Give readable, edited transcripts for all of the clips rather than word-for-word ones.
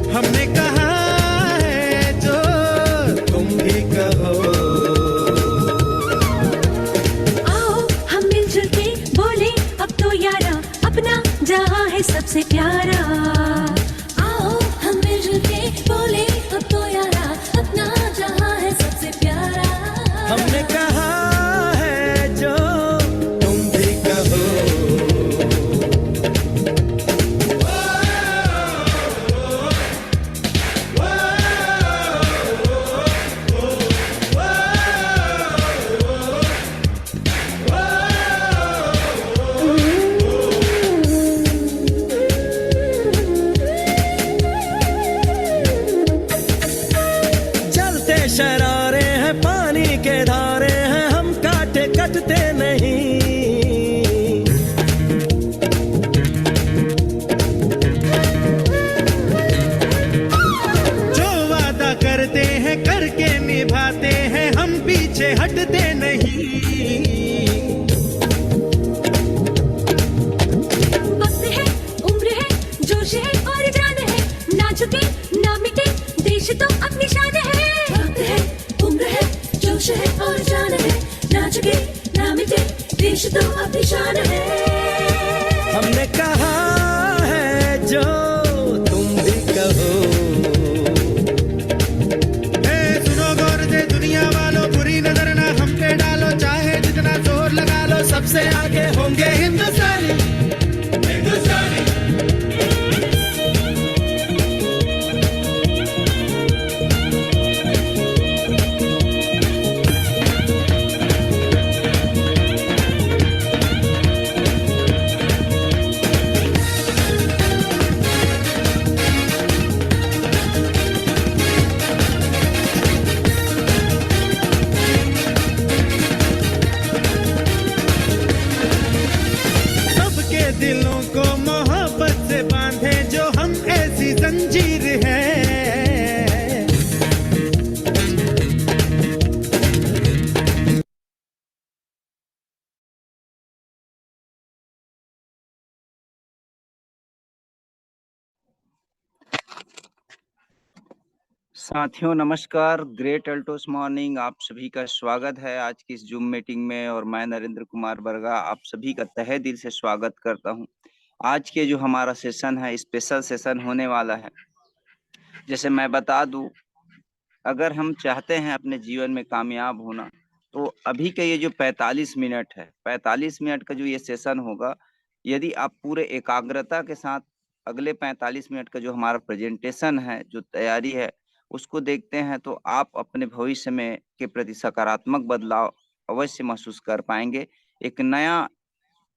हमने कहा है जो तुम भी कहो। आओ हम मिलजुल के बोले अब तो यारा, अपना जहां है सबसे प्यारा। आओ हम मिलजुल के बोले अब तो यारा, अपना जहां है सबसे प्यारा। हमने कहा है जो तुम भी कहो। चलते शरारे हैं, पानी के धारे हैं, हम काटे कटते नहीं। जो वादा करते हैं करके निभाते हैं, हम पीछे हटते नहीं। वक्त है, उम्र है, जोश है और जान है, ना झुके ना मिटे देश तो अपनी शान है। वक्त है, उम्र है, जोश है और जान है, ना झुके ना मिटे देश तो अपनी शान है। हमने कहा है जो तुम भी कहो। ए सुनो गौर से दुनिया वालों, बुरी नजर ना हम पे डालो, चाहे जितना जोर लगा लो, सबसे आगे होंगे हिंदुस्तानी। हिंदुस्तानी सबके दिलों को मोहब्बत से बांधे जो हम ऐसी जंजीर है। साथियों नमस्कार, ग्रेट अल्टोस मॉर्निंग आप सभी का स्वागत है आज की इस जूम मीटिंग में। और मैं नरेंद्र कुमार बरगा आप सभी का तहे दिल से स्वागत करता हूं। आज के जो हमारा सेशन है स्पेशल सेशन होने वाला है। जैसे मैं बता दूं, अगर हम चाहते हैं अपने जीवन में कामयाब होना, तो अभी का ये जो 45 मिनट है, 45 मिनट का जो ये सेशन होगा, यदि आप पूरे एकाग्रता के साथ अगले 45 मिनट का जो हमारा प्रेजेंटेशन है, जो तैयारी है, उसको देखते हैं, तो आप अपने भविष्य में के प्रति सकारात्मक बदलाव अवश्य महसूस कर पाएंगे। एक नया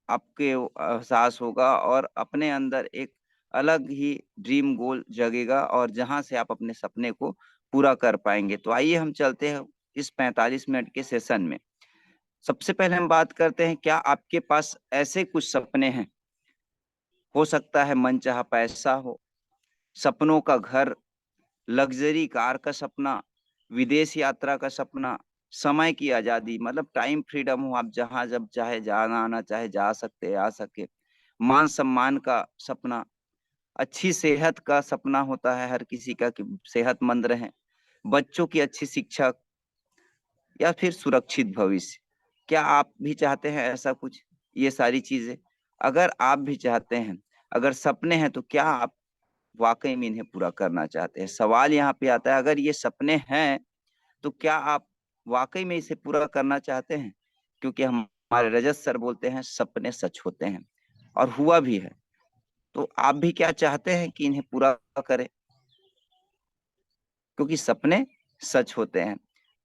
आपके एहसास होगा और अपने अंदर एक अलग ही ड्रीम गोल जगेगा, और जहां से आप अपने सपने को पूरा कर पाएंगे। तो आइए हम चलते हैं इस 45 मिनट के सेशन में। सबसे पहले हम बात करते हैं, क्या आपके पास ऐसे कुछ सपने हैं? हो सकता है मनचाहा पैसा हो, सपनों का घर, लग्जरी कार का सपना, विदेश यात्रा का सपना, समय की आजादी मतलब टाइम फ्रीडम हो, आप जहां जब चाहे जाना आना चाहे जा सकते आ सके, मान सम्मान का सपना, अच्छी सेहत का सपना होता है हर किसी का कि सेहतमंद रहे, बच्चों की अच्छी शिक्षा, या फिर सुरक्षित भविष्य। क्या आप भी चाहते हैं ऐसा कुछ? ये सारी चीजें अगर आप भी चाहते हैं, अगर सपने हैं, तो क्या आप वाकई में इन्हें पूरा करना चाहते हैं? सवाल यहाँ पे आता है, अगर ये सपने हैं तो क्या आप वाकई में इसे पूरा करना चाहते हैं? क्योंकि हमारे रजत सर बोलते हैं सपने सच होते हैं, और हुआ भी है। तो आप भी क्या चाहते हैं कि इन्हें पूरा करें? क्योंकि सपने सच होते हैं।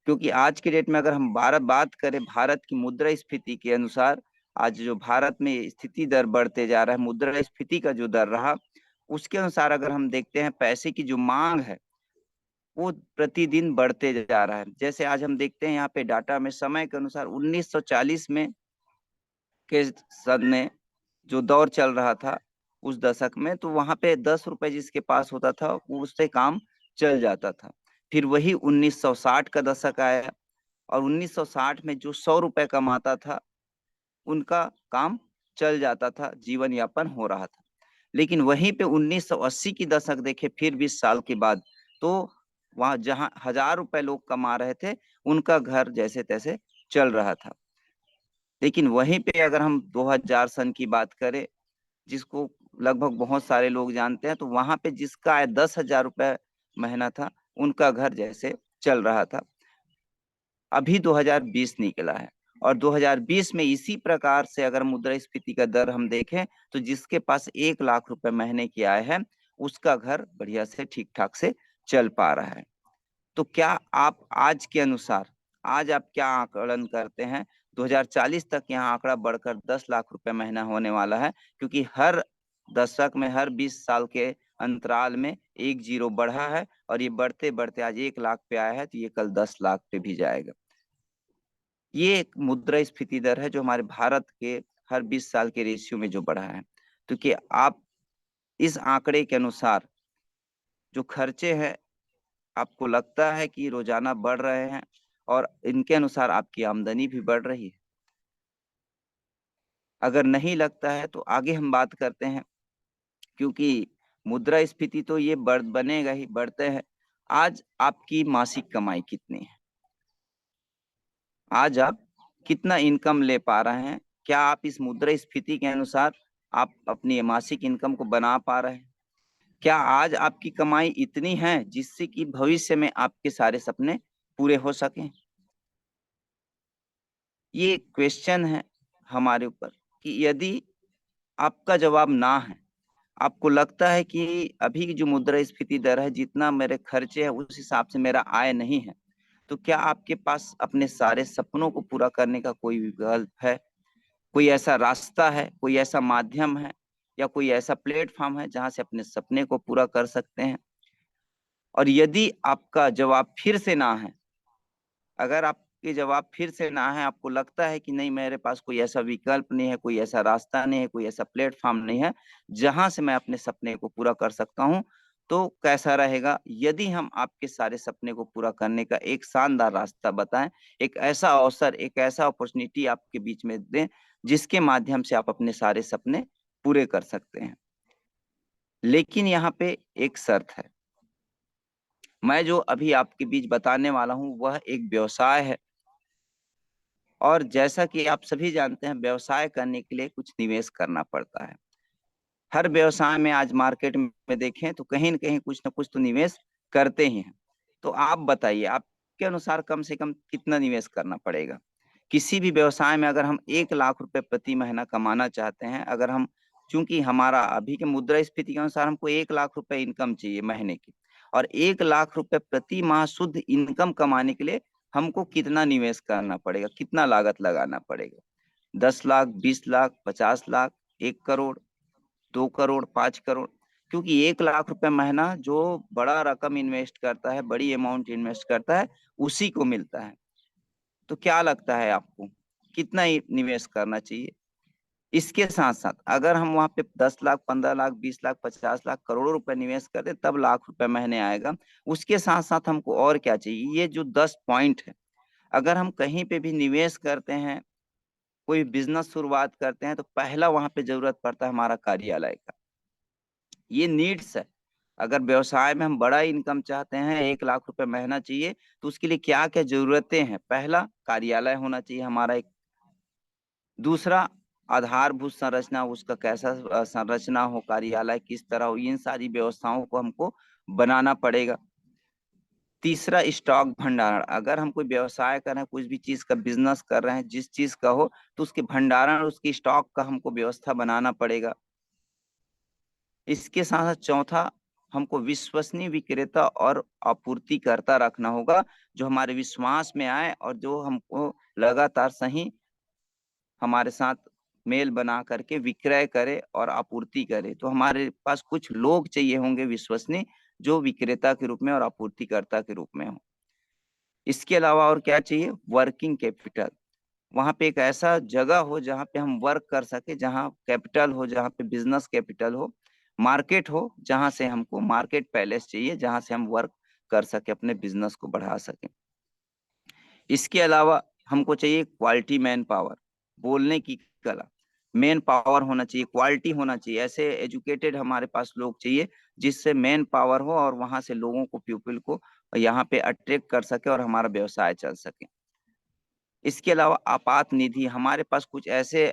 क्योंकि आज के डेट में अगर हम बात करें भारत की मुद्रास्फीति के अनुसार, आज जो भारत में स्थिति दर बढ़ते जा रहा है, मुद्रास्फीति का जो दर रहा, उसके अनुसार अगर हम देखते हैं पैसे की जो मांग है वो प्रतिदिन बढ़ते जा रहा है। जैसे आज हम देखते हैं यहाँ पे डाटा में समय के अनुसार 1940 में के सन में जो दौर चल रहा था उस दशक में, तो वहां पे 10 रुपए जिसके पास होता था उससे काम चल जाता था। फिर वही 1960 का दशक आया, और 1960 में जो 100 रुपए कमाता था उनका काम चल जाता था, जीवन यापन हो रहा था। लेकिन वहीं पे 1980 की दशक देखे फिर 20 साल के बाद, तो वहां जहां 1,000 रुपए लोग कमा रहे थे, उनका घर जैसे तैसे चल रहा था। लेकिन वहीं पे अगर हम 2000 सन की बात करें, जिसको लगभग बहुत सारे लोग जानते हैं, तो वहां पे जिसका आय 10,000 रुपए महीना था, उनका घर जैसे चल रहा था। अभी 2020 निकला है, और 2020 में इसी प्रकार से अगर मुद्रास्फीति का दर हम देखें, तो जिसके पास 1 लाख रुपए महीने की आय है, उसका घर बढ़िया से ठीक ठाक से चल पा रहा है। तो क्या आप आज के अनुसार, आज आप क्या आकलन करते हैं? 2040 तक यह आंकड़ा बढ़कर 10 लाख रुपए महीना होने वाला है, क्योंकि हर दशक में, हर 20 साल के अंतराल में एक जीरो बढ़ा है, और ये बढ़ते बढ़ते आज 1 लाख पे आया है, तो ये कल 10 लाख पे भी जाएगा। ये एक मुद्रास्फीति दर है जो हमारे भारत के हर 20 साल के रेशियो में जो बढ़ा है। तो कि आप इस आंकड़े के अनुसार जो खर्चे हैं, आपको लगता है कि रोजाना बढ़ रहे हैं, और इनके अनुसार आपकी आमदनी भी बढ़ रही है? अगर नहीं लगता है तो आगे हम बात करते हैं, क्योंकि मुद्रास्फीति तो ये बनेगा ही, बढ़ते हैं। आज आपकी मासिक कमाई कितनी है? आज आप कितना इनकम ले पा रहे हैं? क्या आप इस मुद्रास्फीति के अनुसार आप अपनी मासिक इनकम को बना पा रहे हैं? क्या आज आपकी कमाई इतनी है जिससे कि भविष्य में आपके सारे सपने पूरे हो सकें? ये क्वेश्चन है हमारे ऊपर, कि यदि आपका जवाब ना है, आपको लगता है कि अभी की जो मुद्रास्फीति दर है, जितना मेरे खर्चे है उस हिसाब से मेरा आय नहीं है, तो क्या आपके पास अपने सारे सपनों को पूरा करने का कोई विकल्प है? कोई ऐसा रास्ता है, कोई ऐसा माध्यम है, या कोई ऐसा प्लेटफॉर्म है जहां से अपने सपने को पूरा कर सकते हैं? और यदि आपका जवाब फिर से ना है, अगर आपके जवाब फिर से ना है, आपको लगता है कि नहीं, मेरे पास कोई ऐसा विकल्प नहीं है, कोई ऐसा रास्ता नहीं है, कोई ऐसा प्लेटफॉर्म नहीं है जहां से मैं अपने सपने को पूरा कर सकता हूं, तो कैसा रहेगा यदि हम आपके सारे सपने को पूरा करने का एक शानदार रास्ता बताएं, एक ऐसा अवसर, एक ऐसा अपॉर्चुनिटी आपके बीच में दें, जिसके माध्यम से आप अपने सारे सपने पूरे कर सकते हैं। लेकिन यहाँ पे एक शर्त है। मैं जो अभी आपके बीच बताने वाला हूँ वह एक व्यवसाय है, और जैसा कि आप सभी जानते हैं, व्यवसाय करने के लिए कुछ निवेश करना पड़ता है। हर व्यवसाय में आज मार्केट में देखें तो कहीं न कहीं कुछ न कुछ तो निवेश करते ही हैं। तो आप बताइए, आपके अनुसार कम से कम कितना निवेश करना पड़ेगा? किसी भी व्यवसाय में अगर हम 1 लाख रुपए प्रति महीना कमाना चाहते हैं, अगर हम, चूंकि हमारा अभी के मुद्रास्फीति के अनुसार हमको 1 लाख रुपए इनकम चाहिए महीने की, और 1 लाख रुपए प्रति माह शुद्ध इनकम कमाने के लिए हमको कितना निवेश करना पड़ेगा, कितना लागत लगाना पड़ेगा? 10 लाख, 20 लाख, 50 लाख, 1 करोड़, 2 करोड़, 5 करोड़? क्योंकि 1 लाख रुपए महीना जो बड़ा रकम इन्वेस्ट करता है, बड़ी अमाउंट इन्वेस्ट करता है, उसी को मिलता है। तो क्या लगता है आपको, कितना निवेश करना चाहिए? इसके साथ साथ अगर हम वहां पे 10 लाख, 15 लाख, 20 लाख, 50 लाख, करोड़ों रुपए निवेश कर दे, तब लाख रुपए महीने आएगा। उसके साथ साथ हमको और क्या चाहिए? ये जो 10 पॉइंट है, अगर हम कहीं पे भी निवेश करते हैं, कोई बिजनेस शुरुआत करते हैं, तो पहला वहां पे जरूरत पड़ता है हमारा कार्यालय का। ये नीड्स है। अगर व्यवसाय में हम बड़ा इनकम चाहते हैं, 1 लाख रुपए महीना चाहिए, तो उसके लिए क्या क्या जरूरतें हैं? पहला, कार्यालय होना चाहिए हमारा एक। दूसरा, आधारभूत संरचना, उसका कैसा संरचना हो, कार्यालय किस तरह हो, इन सारी व्यवस्थाओं को हमको बनाना पड़ेगा। तीसरा, स्टॉक भंडारण। अगर हम कोई व्यवसाय कर रहे हैं, कुछ भी चीज का बिजनेस कर रहे हैं, जिस चीज का हो, तो उसके भंडारण, उसकी स्टॉक का हमको व्यवस्था बनाना पड़ेगा। इसके साथ साथ चौथा, हमको विश्वसनीय विक्रेता और आपूर्तिकर्ता रखना होगा, जो हमारे विश्वास में आए और जो हमको लगातार सही हमारे साथ मेल बना करके विक्रय करे और आपूर्ति करे। तो हमारे पास कुछ लोग चाहिए होंगे विश्वसनीय, जो विक्रेता के रूप में और आपूर्तिकर्ता के रूप में हो। इसके अलावा और क्या चाहिए? Working capital. वहां पे एक ऐसा जगह हो जहाँ पे हम वर्क कर सके, जहाँ कैपिटल हो, जहाँ पे बिजनेस कैपिटल हो, मार्केट हो, जहाँ से हमको मार्केट पैलेस चाहिए, जहाँ से हम वर्क कर सके, अपने बिजनेस को बढ़ा सके। इसके अलावा हमको चाहिए क्वालिटी मैन पावर, बोलने की कला। मैन पावर होना चाहिए, क्वालिटी होना चाहिए, ऐसे एजुकेटेड हमारे पास लोग चाहिए जिससे मैन पावर हो और वहां से लोगों को, पीपल को यहाँ पे अट्रैक्ट कर सके और हमारा व्यवसाय चल सके। इसके अलावा आपात निधि, हमारे पास कुछ ऐसे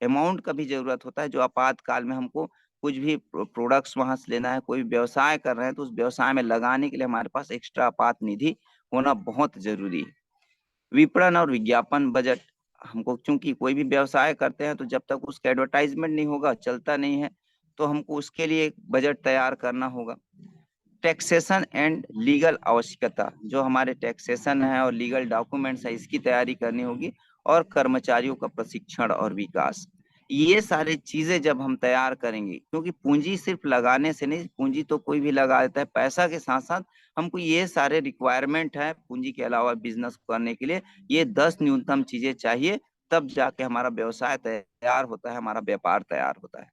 अमाउंट का भी जरूरत होता है जो आपातकाल में हमको कुछ भी प्रोडक्ट्स वहां से लेना है, कोई व्यवसाय कर रहे हैं तो उस व्यवसाय में लगाने के लिए हमारे पास एक्स्ट्रा आपात निधि होना बहुत जरूरी है। विपणन और विज्ञापन बजट, हमको चूंकि कोई भी व्यवसाय करते हैं तो जब तक उसका एडवर्टाइजमेंट नहीं होगा, चलता नहीं है, तो हमको उसके लिए एक बजट तैयार करना होगा। टैक्सेशन एंड लीगल आवश्यकता, जो हमारे टैक्सेशन है और लीगल डॉक्यूमेंट्स है, इसकी तैयारी करनी होगी। और कर्मचारियों का प्रशिक्षण और विकास, ये सारी चीजें जब हम तैयार करेंगे, क्योंकि पूंजी सिर्फ लगाने से नहीं, पूंजी तो कोई भी लगा देता है, पैसा के साथ साथ हमको ये सारे रिक्वायरमेंट है पूंजी के अलावा बिजनेस करने के लिए, ये 10 न्यूनतम चीजें चाहिए, तब जाके हमारा व्यवसाय तैयार होता है, हमारा व्यापार तैयार होता है।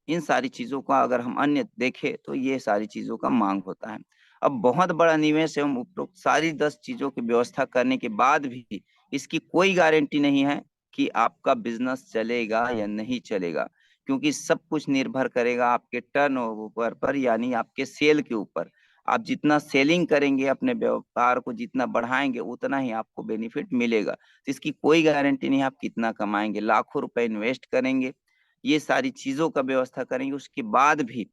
इन सारी चीजों का अगर हम अन्य देखें तो ये सारी चीजों का मांग होता है। अब बहुत बड़ा निवेश एवं उपरोक्त सारी 10 चीजों की व्यवस्था करने के बाद भी इसकी कोई गारंटी नहीं है कि आपका बिजनेस चलेगा या नहीं चलेगा, क्योंकि सब कुछ निर्भर करेगा आपके टर्नओवर पर, यानी आपके सेल के ऊपर। आप जितना सेलिंग करेंगे, अपने व्यापार को जितना बढ़ाएंगे, उतना ही आपको बेनिफिट मिलेगा। तो इसकी कोई गारंटी नहीं आप कितना कमाएंगे, लाखों रुपए इन्वेस्ट करेंगे, ये सारी चीजों का व्यवस्था करेंगे, उसके बाद भी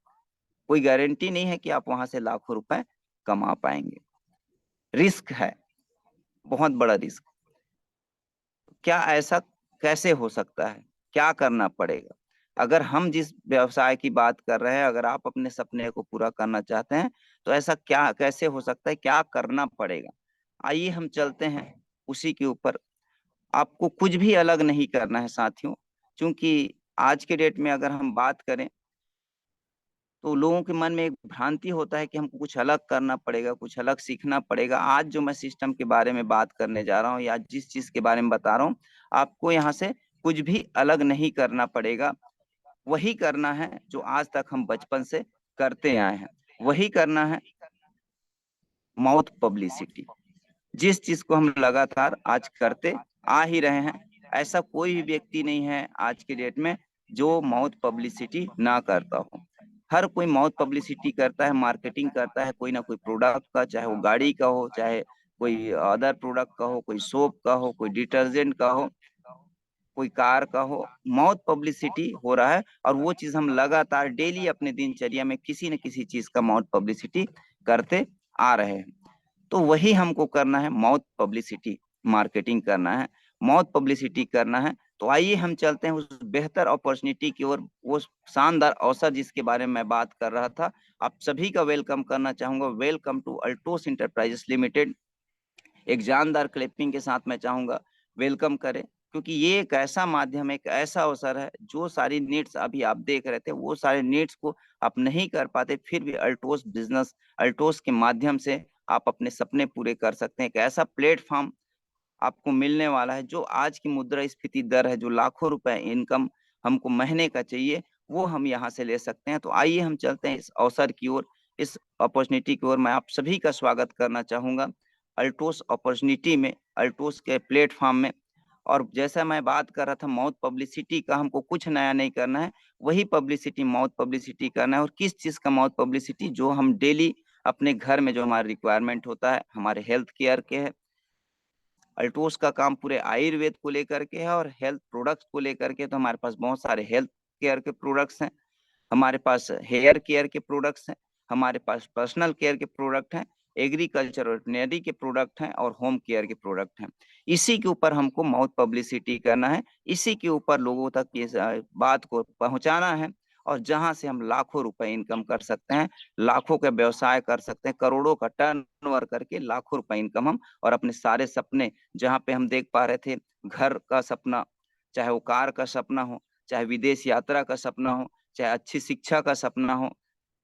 कोई गारंटी नहीं है कि आप वहां से लाखों रुपए कमा पाएंगे। रिस्क है, बहुत बड़ा रिस्क। क्या ऐसा कैसे हो सकता है, क्या करना पड़ेगा? अगर हम जिस व्यवसाय की बात कर रहे हैं, अगर आप अपने सपने को पूरा करना चाहते हैं, तो ऐसा क्या कैसे हो सकता है, क्या करना पड़ेगा? आइए हम चलते हैं उसी के ऊपर। आपको कुछ भी अलग नहीं करना है साथियों, क्योंकि आज के डेट में अगर हम बात करें तो लोगों के मन में एक भ्रांति होता है कि हमको कुछ अलग करना पड़ेगा, कुछ अलग सीखना पड़ेगा। आज जो मैं सिस्टम के बारे में बात करने जा रहा हूँ या जिस चीज के बारे में बता रहा हूँ, आपको यहाँ से कुछ भी अलग नहीं करना पड़ेगा। वही करना है जो आज तक हम बचपन से करते आए हैं, वही करना है। माउथ पब्लिसिटी, जिस चीज को हम लगातार आज करते आ ही रहे हैं, ऐसा कोई भी व्यक्ति नहीं है आज के डेट में जो माउथ पब्लिसिटी ना करता हो। हर कोई माउथ पब्लिसिटी करता है, मार्केटिंग करता है, कोई ना कोई प्रोडक्ट का, चाहे वो गाड़ी का हो, चाहे कोई अदर प्रोडक्ट का हो, कोई सोप का हो, कोई डिटर्जेंट का हो, कोई कार का हो, माउथ पब्लिसिटी हो रहा है। और वो चीज हम लगातार डेली अपने दिनचर्या में किसी न किसी चीज का माउथ पब्लिसिटी करते आ रहे हैं। तो वही हमको करना है, माउथ पब्लिसिटी मार्केटिंग करना है, माउथ पब्लिसिटी करना है। तो आइए हम चलते हैं उस बेहतर अपॉर्चुनिटी की ओर, वो शानदार अवसर जिसके बारे में मैं बात कर रहा था। आप सभी का वेलकम करना चाहूंगा। Welcome to Altos Enterprises Limited. एक जानदार क्लिपिंग के साथ मैं चाहूंगा वेलकम करें, क्योंकि ये एक ऐसा माध्यम, एक ऐसा अवसर है, जो सारी नीड्स अभी आप देख रहे थे, वो सारे नीड्स को आप नहीं कर पाते, फिर भी अल्टोस बिजनेस, अल्टोस के माध्यम से आप अपने सपने पूरे कर सकते हैं। एक ऐसा प्लेटफॉर्म आपको मिलने वाला है, जो आज की मुद्रास्फीति दर है, जो लाखों रुपए इनकम हमको महीने का चाहिए, वो हम यहाँ से ले सकते हैं। तो आइए हम चलते हैं इस अवसर की ओर, इस अपॉर्चुनिटी की ओर। मैं आप सभी का स्वागत करना चाहूंगा अल्टोस अपॉर्चुनिटी में, अल्टोस के प्लेटफॉर्म में। और जैसा मैं बात कर रहा था माउथ पब्लिसिटी का, हमको कुछ नया नहीं करना है, वही पब्लिसिटी, माउथ पब्लिसिटी करना है। और किस चीज का माउथ पब्लिसिटी? जो हम डेली अपने घर में जो हमारा रिक्वायरमेंट होता है, हमारे हेल्थ केयर के है। अल्टोस का काम पूरे आयुर्वेद को लेकर के है और हेल्थ प्रोडक्ट्स को लेकर के। तो हमारे पास बहुत सारे हेल्थ केयर के प्रोडक्ट्स हैं, हमारे पास हेयर केयर के प्रोडक्ट्स हैं, हमारे पास पर्सनल केयर के प्रोडक्ट हैं, एग्रीकल्चर और वेटरनरी के प्रोडक्ट हैं, और होम केयर के प्रोडक्ट हैं। इसी के ऊपर हमको माउथ पब्लिसिटी करना है, इसी के ऊपर लोगों तक ये बात को पहुंचाना है, और जहां से हम लाखों रुपए इनकम कर सकते हैं, लाखों का व्यवसाय कर सकते हैं, करोड़ों का टर्नओवर करके लाखों रुपए इनकम हम, और अपने सारे सपने, जहां पे हम देख पा रहे थे घर का सपना, चाहे वो कार का सपना हो, चाहे विदेश यात्रा का सपना हो, चाहे अच्छी शिक्षा का सपना हो,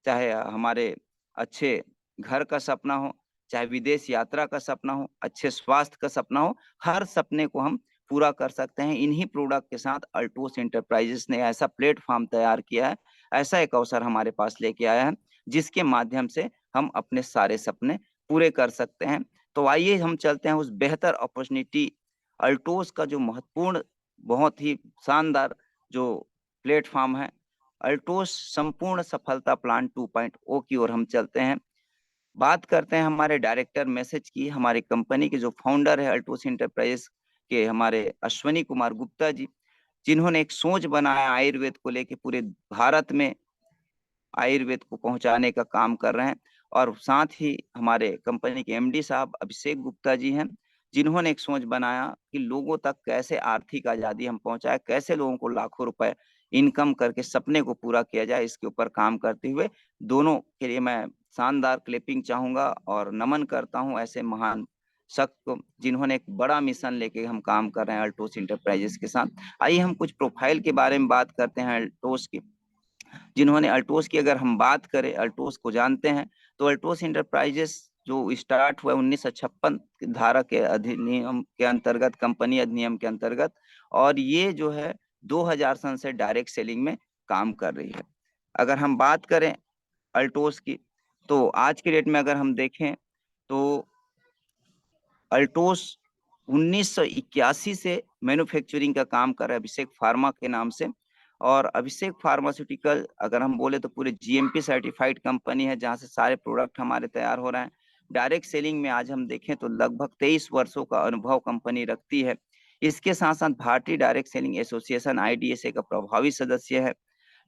चाहे हमारे अच्छे घर का सपना हो, चाहे विदेश यात्रा का सपना हो, अच्छे स्वास्थ्य का सपना हो, हर सपने को हम पूरा कर सकते हैं। इन्हीं प्रोडक्ट के साथ अल्टोस इंटरप्राइजेस ने ऐसा प्लेटफॉर्म तैयार किया है, ऐसा एक अवसर हमारे पास लेके आया है, जिसके माध्यम से हम अपने सारे सपने पूरे कर सकते हैं। तो आइए हम चलते हैं उस बेहतर अपॉर्चुनिटी अल्टोस का जो महत्वपूर्ण, बहुत ही शानदार जो प्लेटफॉर्म है, अल्टोस संपूर्ण सफलता प्लान 2.0 की ओर हम चलते हैं। बात करते हैं हमारे डायरेक्टर मैसेज की। हमारी कंपनी के जो फाउंडर है अल्टोस इंटरप्राइजेस के, हमारे अश्वनी कुमार गुप्ता जी, जिन्होंने एक सोच बनाया आयुर्वेद को लेके, पूरे भारत में आयुर्वेद को पहुंचाने का काम कर रहे हैं। और साथ ही हमारे कंपनी के एमडी साहब अभिषेक गुप्ता जी हैं, जिन्होंने एक सोच बनाया कि लोगों तक कैसे आर्थिक आजादी हम पहुंचाए, कैसे लोगों को लाखों रुपए इनकम करके सपने को पूरा किया जाए, इसके ऊपर काम करते हुए दोनों के लिए मैं शानदार क्लिपिंग चाहूंगा और नमन करता हूं ऐसे महान शख्स को, जिन्होंने एक बड़ा मिशन लेके हम काम कर रहे हैं अल्टोस इंटरप्राइजेस के साथ। आइए हम कुछ प्रोफाइल के बारे में बात करते हैं अल्टोस की। जिन्होंने अल्टोस की अगर हम बात करें, अल्टोस को जानते हैं तो अल्टोस इंटरप्राइजेस जो स्टार्ट हुआ 1956 धारा के अधिनियम के अंतर्गत, कंपनी अधिनियम के अंतर्गत, और ये जो है 2000 सन से डायरेक्ट सेलिंग में काम कर रही है। अगर हम बात करें अल्टोस की, तो आज के डेट में अगर हम देखें तो अल्टोस 1981 से मैन्युफैक्चरिंग का काम कर रहा है अभिषेक फार्मा के नाम से। और अभिषेक फार्मास्यूटिकल अगर हम बोले तो पूरे जीएमपी सर्टिफाइड कंपनी है, जहां से सारे प्रोडक्ट हमारे तैयार हो रहे हैं। डायरेक्ट सेलिंग में आज हम देखें तो लगभग 23 वर्षों का अनुभव कंपनी रखती है। इसके साथ साथ भारतीय डायरेक्ट सेलिंग एसोसिएशन IDSA का प्रभावी सदस्य है।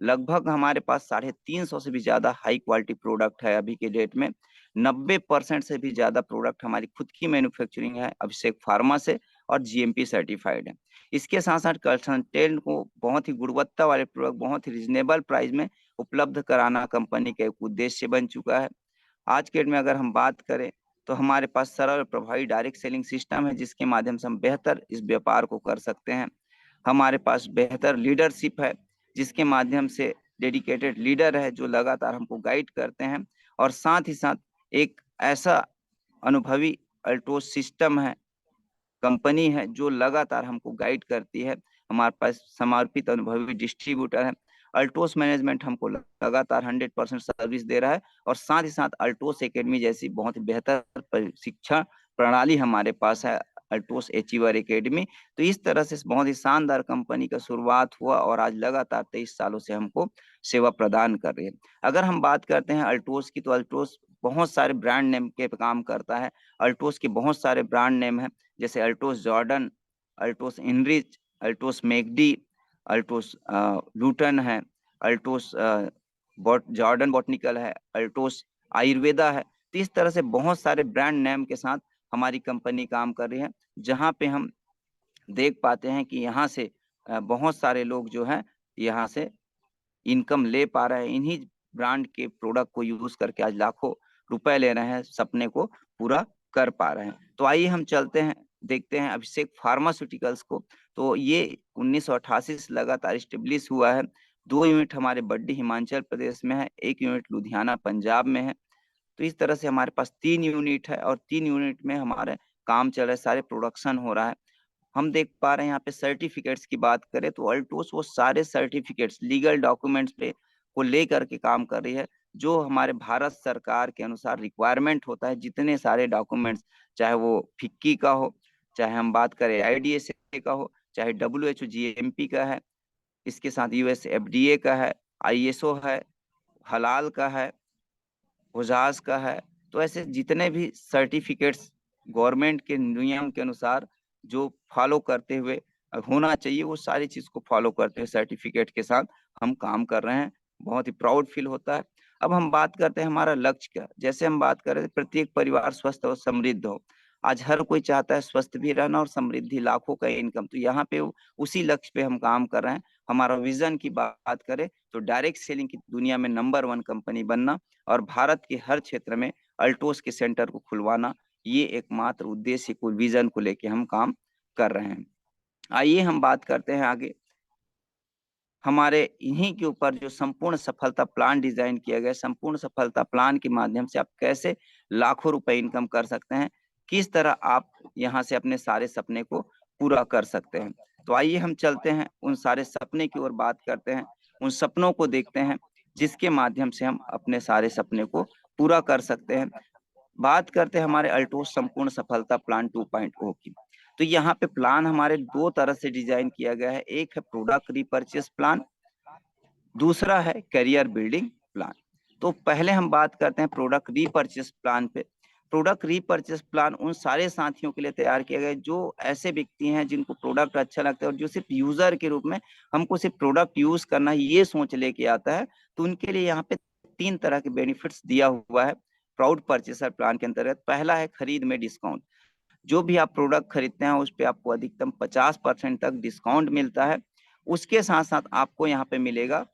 लगभग हमारे पास 350 से भी ज्यादा हाई क्वालिटी प्रोडक्ट है अभी के डेट में। 90% से भी ज्यादा प्रोडक्ट हमारी खुद की मैन्युफैक्चरिंग है अभिषेक फार्मा से, और जीएमपी सर्टिफाइड है। इसके साथ साथ कंसल्टेंट को बहुत ही गुणवत्ता वाले प्रोडक्ट बहुत ही रिजनेबल प्राइस में उपलब्ध कराना कंपनी का एक उद्देश्य बन चुका है। आज के डेट में अगर हम बात करें तो हमारे पास सरल और प्रभावी डायरेक्ट सेलिंग सिस्टम है, जिसके माध्यम से हम बेहतर इस व्यापार को कर सकते हैं। हमारे पास बेहतर लीडरशिप है, जिसके माध्यम से डेडिकेटेड लीडर है जो लगातार हमको गाइड करते हैं। और साथ ही साथ एक ऐसा अनुभवी अल्टोस सिस्टम है, कंपनी है, जो लगातार हमको गाइड करती है। हमारे पास समर्पित अनुभवी डिस्ट्रीब्यूटर है। अल्टोस मैनेजमेंट हमको लगातार 100% सर्विस दे रहा है। और साथ ही साथ अल्टोस एकेडमी जैसी बहुत ही बेहतर प्रशिक्षण प्रणाली हमारे पास है, अल्टोस अचीवर एकेडमी। तो इस तरह से बहुत ही शानदार कंपनी का शुरुआत हुआ और आज लगातार 23 सालों से हमको सेवा प्रदान कर रही है। अगर हम बात करते हैं अल्टोस की, तो अल्टोस बहुत सारे ब्रांड नेम के काम करता है। अल्टोस के बहुत सारे ब्रांड नेम हैं, जैसे Altos Jordan, Altos enrich, Altos मैकडी, अल्टोस लूटन है, अल्टोस जॉर्डन बॉटनिकल है, अल्टोस आयुर्वेदा है। तो इस तरह से बहुत सारे ब्रांड नेम के साथ हमारी कंपनी काम कर रही है, जहां पे हम देख पाते हैं कि यहाँ से बहुत सारे लोग जो हैं यहाँ से इनकम ले पा रहे हैं। इन्हीं ब्रांड के प्रोडक्ट को यूज करके आज लाखों रुपए ले रहे हैं, सपने को पूरा कर पा रहे हैं। तो आइए हम चलते हैं, देखते हैं अभिषेक फार्मास्यूटिकल्स को। तो ये 1988 से लगातार स्टेब्लिश हुआ है। 2 यूनिट हमारे बड्डी हिमाचल प्रदेश में है, 1 यूनिट लुधियाना पंजाब में है। तो इस तरह से हमारे पास 3 यूनिट है, और 3 यूनिट में हमारे काम चल रहा है, सारे प्रोडक्शन हो रहा है। हम देख पा रहे हैं यहाँ पे सर्टिफिकेट्स की बात करें तो अल्टोस वो सारे सर्टिफिकेट्स, लीगल डॉक्यूमेंट्स पे को लेकर के काम कर रही है, जो हमारे भारत सरकार के अनुसार रिक्वायरमेंट होता है। जितने सारे डॉक्यूमेंट्स, चाहे वो फिक्की का हो, चाहे हम बात करें IDSA का हो, चाहे WHO GMP का है, इसके साथ US FDA का है, ISO है, हलाल का है, हुजाज का है। तो ऐसे जितने भी सर्टिफिकेट्स गवर्नमेंट के नियम के अनुसार जो फॉलो करते हुए होना चाहिए, वो सारी चीज को फॉलो करते हुए सर्टिफिकेट के साथ हम काम कर रहे हैं। बहुत ही प्राउड फील होता है। अब हम बात करते हैं हमारा लक्ष्य का। जैसे हम बात कर रहे थे, प्रत्येक परिवार स्वस्थ और समृद्ध हो। आज हर कोई चाहता है स्वस्थ भी रहना और समृद्धि, लाखों का इनकम। तो यहाँ पे उसी लक्ष्य पे हम काम कर रहे हैं। हमारा विजन की बात करें तो डायरेक्ट सेलिंग की दुनिया में नंबर 1 कंपनी बनना और भारत के हर क्षेत्र में अल्टोस के सेंटर को खुलवाना, ये एकमात्र उद्देश्य को, विजन को लेके हम काम कर रहे हैं। आइए हम बात करते हैं आगे। हमारे इन्हीं के ऊपर जो संपूर्ण सफलता प्लान डिजाइन किया गया, संपूर्ण सफलता प्लान के माध्यम से आप कैसे लाखों रुपए इनकम कर सकते हैं, किस तरह आप यहाँ से अपने सारे सपने को पूरा कर सकते हैं। तो आइए हम चलते हैं, उन सारे सपने की ओर बात करते हैं, उन सपनों को देखते हैं जिसके माध्यम से हम अपने सारे सपने को पूरा कर सकते हैं। बात करते हैं हमारे अल्टोस संपूर्ण सफलता प्लान 2.0 की। तो यहाँ पे प्लान हमारे दो तरह से डिजाइन किया गया है, एक है प्रोडक्ट रीपर्चेस प्लान, दूसरा है करियर बिल्डिंग प्लान। तो पहले हम बात करते हैं प्रोडक्ट रीपर्चेस प्लान पे। प्रोडक्ट रीपर्चेस प्लान उन सारे साथियों के लिए तैयार किया गया है जो ऐसे व्यक्ति हैं जिनको प्रोडक्ट अच्छा लगता है और जो सिर्फ यूजर के रूप में हमको सिर्फ प्रोडक्ट यूज करना ये सोच लेके आता है। तो उनके लिए यहाँ पे 3 तरह के बेनिफिट्स दिया हुआ है प्राउड परचेसर प्लान के अंतर्गत। पहला है खरीद में डिस्काउंट, जो भी आप प्रोडक्ट खरीदते हैं उस पे आपको अधिकतम 50% तक डिस्काउंट मिलता है। उसके साथ साथ आपको यहाँ पे मिलेगा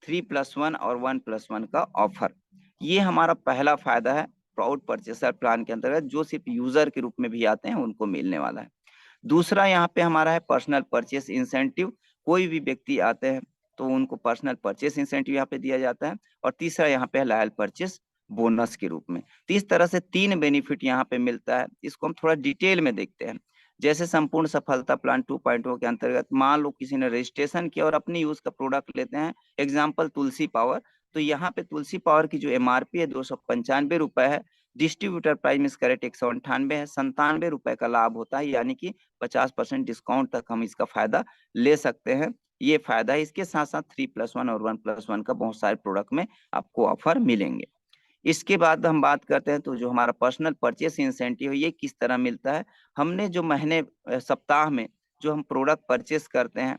3+1 और 1+1 का ऑफर। ये हमारा पहला फायदा है प्राउड परचेसर प्लान के अंतर्गत, जो सिर्फ यूजर के रूप में भी आते हैं उनको मिलने वाला है। दूसरा यहाँ पे हमारा है पर्सनल परचेस इंसेंटिव। कोई भी व्यक्ति आते हैं तो उनको पर्सनल परचेस इंसेंटिव यहाँ पे दिया जाता है। और तीसरा यहाँ पे है लॉयल परचेस बोनस के रूप में। तो इस तरह से 3 बेनिफिट यहाँ पे मिलता है। इसको हम थोड़ा डिटेल में देखते हैं। जैसे संपूर्ण सफलता प्लान 2.0 के अंतर्गत मान लो किसी ने रजिस्ट्रेशन किया और अपनी यूज का प्रोडक्ट लेते हैं, एग्जाम्पल तुलसी पावर। तो यहाँ पे तुलसी पावर की जो एमआरपी है 295 रुपए है, डिस्ट्रीब्यूटर प्राइस मिस करेक्ट 198 है, 97 रुपए का लाभ होता है, यानी कि 50% डिस्काउंट तक हम इसका फायदा ले सकते हैं। ये फायदा है। इसके साथ साथ 3+1 और 1+1 का बहुत सारे प्रोडक्ट में आपको ऑफर मिलेंगे। इसके बाद हम बात करते हैं तो जो हमारा पर्सनल परचेस इंसेंटिव है ये किस तरह मिलता है। हमने जो महीने सप्ताह में जो हम प्रोडक्ट परचेस करते हैं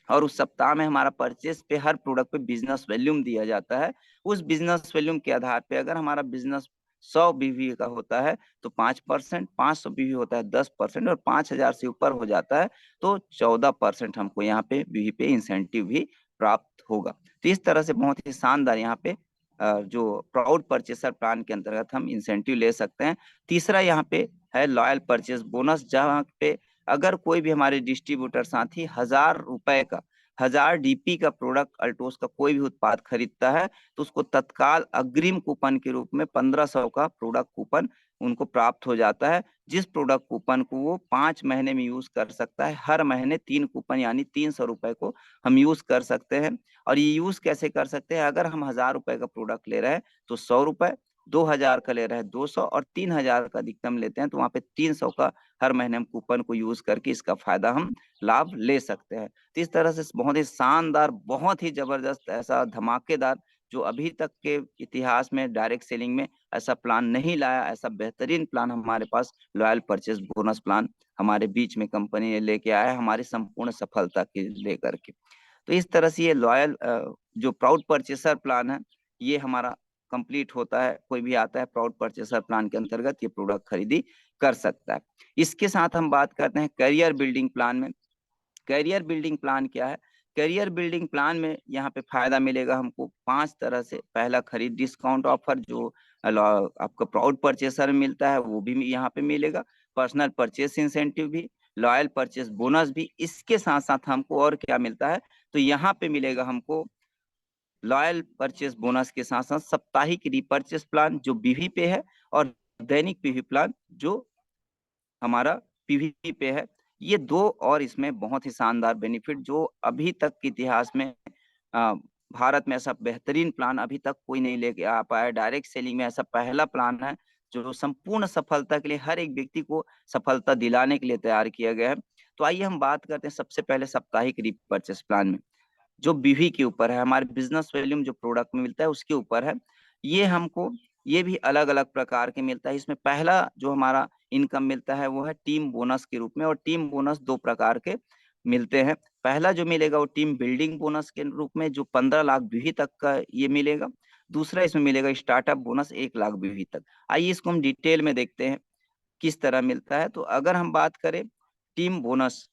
और उस सप्ताह में हमारा परचेस पे हर प्रोडक्ट पे बिजनेस वैल्यूम दिया जाता है। उस बिजनेस वैल्यूम के आधार पे अगर हमारा बिजनेस 100 बीवी का होता है तो 5%, 500 बीवी होता है 10% और 5,000 से ऊपर हो जाता है तो 14% हमको यहाँ पे बीवी पे इंसेंटिव भी प्राप्त होगा। तो इस तरह से बहुत ही शानदार यहाँ पे जो प्राउड परचेसर प्लान के अंतर्गत हम इंसेंटिव ले सकते हैं। तीसरा यहाँ पे है लॉयल परचेस बोनस, जहाँ पे अगर कोई भी हमारे डिस्ट्रीब्यूटर साथी 1,000 रुपए का 1,000 डीपी का प्रोडक्ट अल्टोस का कोई भी उत्पाद खरीदता है तो उसको तत्काल अग्रिम कूपन के रूप में 1,500 का प्रोडक्ट कूपन उनको प्राप्त हो जाता है, जिस प्रोडक्ट कूपन को वो 5 महीने में यूज कर सकता है। हर महीने 3 कूपन यानी 300 रुपए को हम यूज कर सकते हैं। और ये यूज कैसे कर सकते हैं, अगर हम 1,000 रुपए का प्रोडक्ट ले रहे हैं तो 100 रुपए, 2,000 का ले रहे हैं 200 और 3,000 का अधिकतम लेते हैं तो वहां पे 300 का हर महीने हम कूपन को यूज करके इसका फायदा हम लाभ ले सकते हैं। तो इस तरह से बहुत ही शानदार, बहुत ही जबरदस्त, ऐसा धमाकेदार जो अभी तक के इतिहास में डायरेक्ट सेलिंग में ऐसा प्लान नहीं लाया, ऐसा बेहतरीन प्लान हमारे पास लॉयल परचेस बोनस प्लान हमारे बीच में कंपनी ने लेके आया है हमारी संपूर्ण सफलता के लेकर के। तो इस तरह से ये लॉयल जो प्राउड परचेसर प्लान है ये हमारा कंप्लीट होता है। कोई भी आता है प्राउड परचेसर प्लान के अंतर्गत ये प्रोडक्ट खरीदी कर सकता है। इसके साथ हम बात करते हैं करियर बिल्डिंग प्लान में। करियर बिल्डिंग प्लान क्या है? करियर बिल्डिंग प्लान में यहाँ पे फायदा मिलेगा हमको 5 तरह से। पहला खरीद डिस्काउंट ऑफर जो आपका प्राउड परचेसर में मिलता है वो भी यहाँ पे मिलेगा। पर्सनल परचेस इंसेंटिव भी, लॉयल परचेस बोनस भी। इसके साथ साथ हमको और क्या मिलता है, तो यहाँ पे मिलेगा हमको लॉयल परचेस बोनस के साथ साथ साप्ताहिक रिपर्चेस प्लान जो बीवी पे है और दैनिक पीवी प्लान जो हमारा पीवी पे है। ये 2 और इसमें बहुत ही शानदार बेनिफिट जो अभी तक के इतिहास में भारत में ऐसा बेहतरीन प्लान अभी तक कोई नहीं लेके आ पाया। डायरेक्ट सेलिंग में ऐसा पहला प्लान है जो संपूर्ण सफलता के लिए, हर एक व्यक्ति को सफलता दिलाने के लिए तैयार किया गया है। तो आइए हम बात करते हैं सबसे पहले साप्ताहिक रिपर्चेस प्लान में, जो बीवी के ऊपर है, हमारे बिजनेस वैल्यूम जो प्रोडक्ट में मिलता है उसके ऊपर है। ये हमको ये भी अलग अलग प्रकार के मिलता है। इसमें पहला जो हमारा इनकम मिलता है वो है टीम बोनस के रूप में, और टीम बोनस 2 प्रकार के मिलते हैं। पहला जो मिलेगा वो टीम बिल्डिंग बोनस के रूप में जो 15 लाख बीवी तक का ये मिलेगा। दूसरा इसमें मिलेगा स्टार्टअप बोनस 1 लाख बीवी तक। आइए इसको हम डिटेल में देखते हैं किस तरह मिलता है। तो अगर हम बात करें team bonus,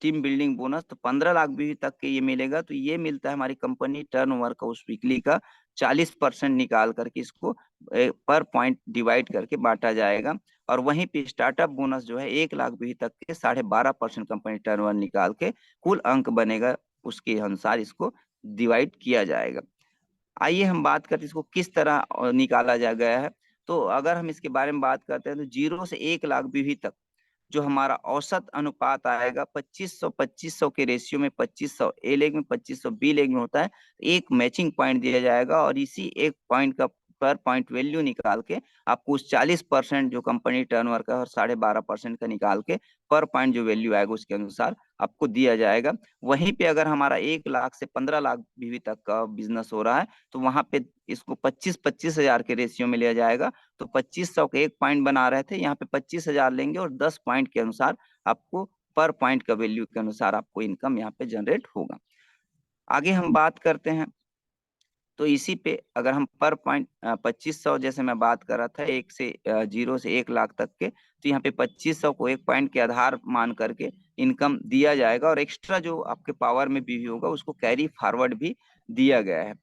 team building bonus, तो 15 लाख बीवी तक के ये मिलेगा। तो ये मिलता है हमारी कंपनी टर्नओवर का उस वीकली का 40% निकाल करके इसको पर पॉइंट डिवाइड करके बांटा जाएगा। और वहीं पे स्टार्टअप बोनस जो है 1 लाख बीवी तक के 12.5% कंपनी टर्नओवर निकाल के कुल अंक बनेगा उसके अनुसार इसको डिवाइड किया जाएगा। आइए हम बात करते हैं इसको किस तरह निकाला जा गया है। तो अगर हम इसके बारे में बात करते हैं तो 0 से 1 लाख बीवी तक जो हमारा औसत अनुपात आएगा 2500 के रेशियो में, 2500 ए लेग में, 2500 बी लेग में होता है। एक मैचिंग पॉइंट दिया जाएगा और इसी एक पॉइंट का पर पॉइंट वैल्यू निकाल के आपको उस 40% जो कंपनी टर्नओवर का और 12.5% का निकाल के पर पॉइंट जो वैल्यू आएगा उसके अनुसार आपको दिया जाएगा। वहीं पे अगर हमारा 1 लाख से 15 लाख बीवी तक का बिजनेस हो रहा है तो वहां पे इसको 25-25 हजार के रेशियो में लिया जाएगा। तो 2500 के 1 पॉइंट बना रहे थे, यहाँ पे 25,000 लेंगे और 10 पॉइंट के अनुसार आपको पर पॉइंट का वैल्यू के अनुसार आपको इनकम यहाँ पे जनरेट होगा। आगे हम बात करते हैं तो इसी पे अगर हम पर पॉइंट 2500 जैसे मैं बात कर रहा था 0 से 1 लाख तक के, तो यहाँ पे 2500 को 1 पॉइंट के आधार मान करके इनकम दिया जाएगा और एक्स्ट्रा जो आपके पावर में भी होगा उसको कैरी फॉरवर्ड भी दिया गया है।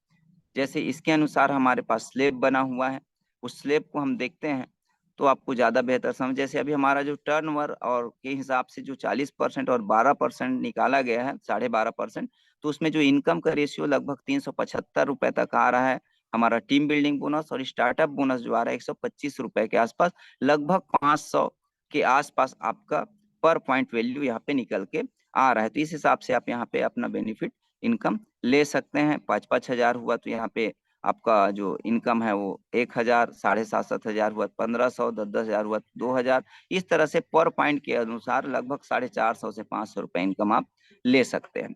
जैसे इसके अनुसार हमारे पास स्लेब बना हुआ है, उस स्लेब को हम देखते हैं तो आपको ज्यादा बेहतर समझ। जैसे अभी हमारा जो टर्नओवर और के हिसाब से जो 40% और 12% निकाला गया है, 12.5%, तो उसमें जो इनकम का रेशियो लगभग 375 रुपए तक आ रहा है। हमारा टीम बिल्डिंग बोनस और स्टार्टअप बोनस जो आ रहा है 125 रुपए के आसपास, लगभग 500 के आसपास आपका पर पॉइंट वैल्यू यहाँ पे निकल के आ रहा है। तो इस हिसाब से आप यहाँ पे अपना बेनिफिट इनकम ले सकते हैं। 5-5 हजार हुआ तो यहाँ पे आपका जो इनकम है वो 1,000, 7,500 हजार हुआ 1,500, 10-10 हजार हुआ 2,000। इस तरह से पर पॉइंट के अनुसार लगभग 450 से 500 रुपए इनकम आप ले सकते हैं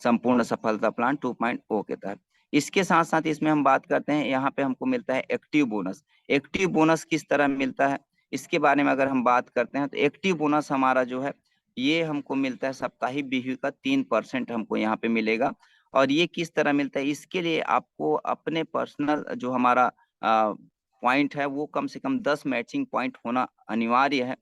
संपूर्ण सफलता प्लान 2.0 के तहत। इसके साथ साथ इसमें हम बात करते हैं, यहाँ पे हमको मिलता है एक्टिव बोनस। एक्टिव बोनस किस तरह मिलता है इसके बारे में अगर हम बात करते हैं तो एक्टिव बोनस हमारा जो है ये हमको मिलता है साप्ताहिक बिक्री का 3% हमको यहाँ पे मिलेगा। और ये किस तरह मिलता है, इसके लिए आपको अपने पर्सनल जो हमारा पॉइंट है वो कम से कम 10 मैचिंग पॉइंट होना अनिवार्य है।